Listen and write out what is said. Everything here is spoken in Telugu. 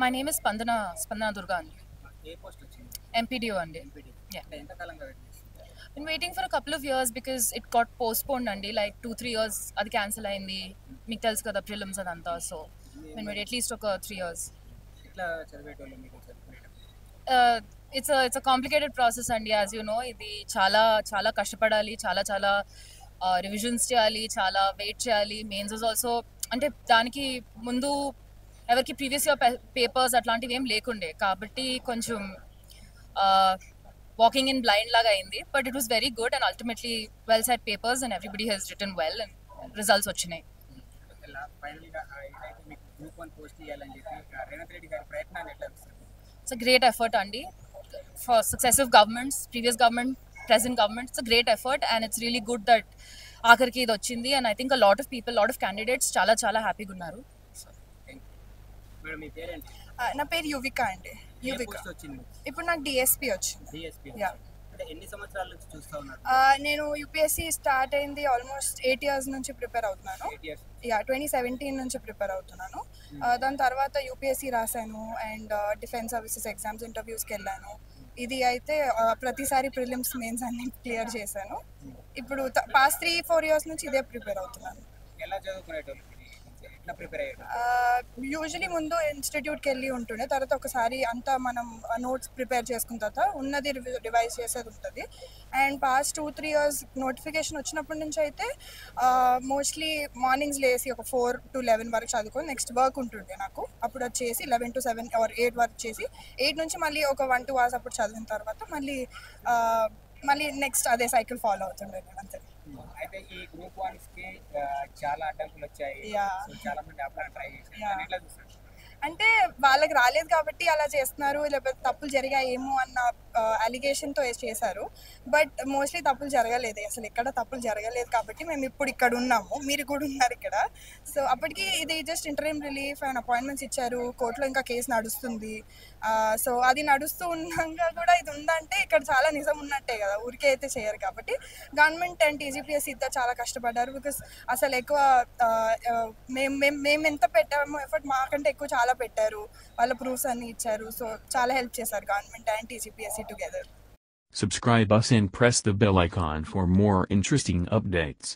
My name is Spandana Durga andi. A post వచ్చింది? MPDO andi. ఎంపీడీ. Yeah. అంటే ఎంత కాలంగా వెయిట్ చేస్తున్నారు? Been waiting for a couple of years because it got postponed andi, like 2-3 years అది cancel అయింది. మీకు తెలుసు కదా prelims అదంతా, so been waiting at least ఒక 3 years. ఎట్లా చదివేటోళ్ళు మీకు చదువుకునేటప్పుడు? It's a complicated process అండి, as you know. ఇది చాలా కష్టపడాలి, చాలా రివిజన్స్ చేయాలి, చాలా వెయిట్ చేయాలి. మెయిన్స్ ఇస్ ఆల్సో అంటే దానికి ముందు ఎవరికి ప్రీవియస్ ఇయర్ పేపర్స్ అట్లాంటివి ఏం లేకుండే కాబట్టి కొంచెం వాకింగ్ ఇన్ బ్లైండ్ లాగా అయింది. But it was very good and ultimately well set papers and everybody has written well and results వచ్చినాయి. ఫైనల్గా ఇదైతే మీకు గ్రూప్ 1 పోస్ట్ ఇవ్వాలని చెప్పి రేవంత్ రెడ్డి గారి ప్రయత్నాన్ని ఎట్లా చూస్తారు? It's a great effort అండి for successive governments, previous government, present government. It's a great effort and it's really good that ఆఖరికి ఇది వచ్చింది. And I think a lot of people, lot of candidates చాలా హ్యాపీగా ఉన్నారు. మేడం మీ పేరేంటి? నా పేరు యువిక అండి. ఏ యువిక. పోస్ట్ వచ్చింది? ఇప్పుడు నాకు డిఎస్పి వచ్చింది. డిఎస్పీ. యా. అంటే ఎన్ని సంవత్సరాల నుంచి చూస్తా ఉన్నారు? నేను యూపీఎస్సి స్టార్ట్ అయింది ఆల్మోస్ట్ 8 years నుంచి ప్రిపేర్ అవుతున్నాను. 8 years. యా, 2017 నుంచి ప్రిపేర్ అవుతున్నాను. దాని తర్వాత యూపీఎస్సి రాశాను అండ్ డిఫెన్స్ సర్వీసెస్ ఎగ్జామ్స్ ఇంటర్వ్యూస్కి వెళ్ళాను. ఇది అయితే ప్రతిసారి ప్రిలిమ్స్ మెయిన్స్ అన్ని క్లియర్ చేశాను. ఇప్పుడు పాస్ట్ 3-4 years నుంచి ఇదే ప్రిపేర్ అవుతున్నాను. ఎలా చదువుకునేటోళ్ళు? ఎట్లా ప్రిపేర్ అయ్యారు? యూజువలీ ముందు ఇన్స్టిట్యూట్కి వెళ్ళి ఉంటుండే, తర్వాత ఒకసారి అంతా మనం నోట్స్ ప్రిపేర్ చేసుకున్న తర్వాత ఉన్నది రివైజ్ చేసేది ఉంటుంది. అండ్ పాస్ట్ 2-3 years నోటిఫికేషన్ వచ్చినప్పటి నుంచి అయితే మోస్ట్లీ మార్నింగ్స్ లేసి ఒక 4 to 11 వరకు చదువుకొని నెక్స్ట్ వర్క్ ఉంటుండే నాకు. అప్పుడు అది చేసి 11 to 7 or 8 వరకు చేసి 8 నుంచి మళ్ళీ ఒక 1-2 hours అప్పుడు చదివిన తర్వాత మళ్ళీ నెక్స్ట్ అదే సైకిల్ ఫాలో అవుతుండే నేను అంతే. అయితే ఈ గ్రూప్ 1 కి చాలా అడ్డంకులు వచ్చాయి. Yeah. సో చాలా మంది అప్లై ట్రై చేశారు. Yeah. దాన్ని ఎట్లా చూస్తారు? అంటే వాళ్ళకి రాలేదు కాబట్టి అలా చేస్తున్నారు, లేకపోతే తప్పులు జరిగాయేమో అన్న అలిగేషన్తో చేశారు. బట్ మోస్ట్లీ తప్పులు జరగలేదు, అసలు ఎక్కడ తప్పులు జరగలేదు కాబట్టి మేము ఇప్పుడు ఇక్కడ ఉన్నాము, మీరు కూడా ఉన్నారు ఇక్కడ. సో అప్పటికి ఇది just interview relief and appointments ఇచ్చారు, కోర్టులో ఇంకా కేసు నడుస్తుంది. సో అది నడుస్తూ ఉన్నాక కూడా ఇది ఉందంటే ఇక్కడ చాలా నిజం ఉన్నట్టే కదా, ఊరికే అయితే చేయరు. కాబట్టి గవర్నమెంట్ అండ్ టీజీపీఎస్సీ ఇద్దరు చాలా కష్టపడ్డారు. బికాస్ అసలు ఎక్కువ మేము ఎంత పెట్టామో ఎఫర్ట్ మాకంటే ఎక్కువ చాలా పెట్టారు, వాళ్ళ ప్రూఫ్స్ అన్ని ఇచ్చారు. సో చాలా హెల్ప్ చేశారు government and TGPSC together. Subscribe us and press the bell icon for more interesting updates.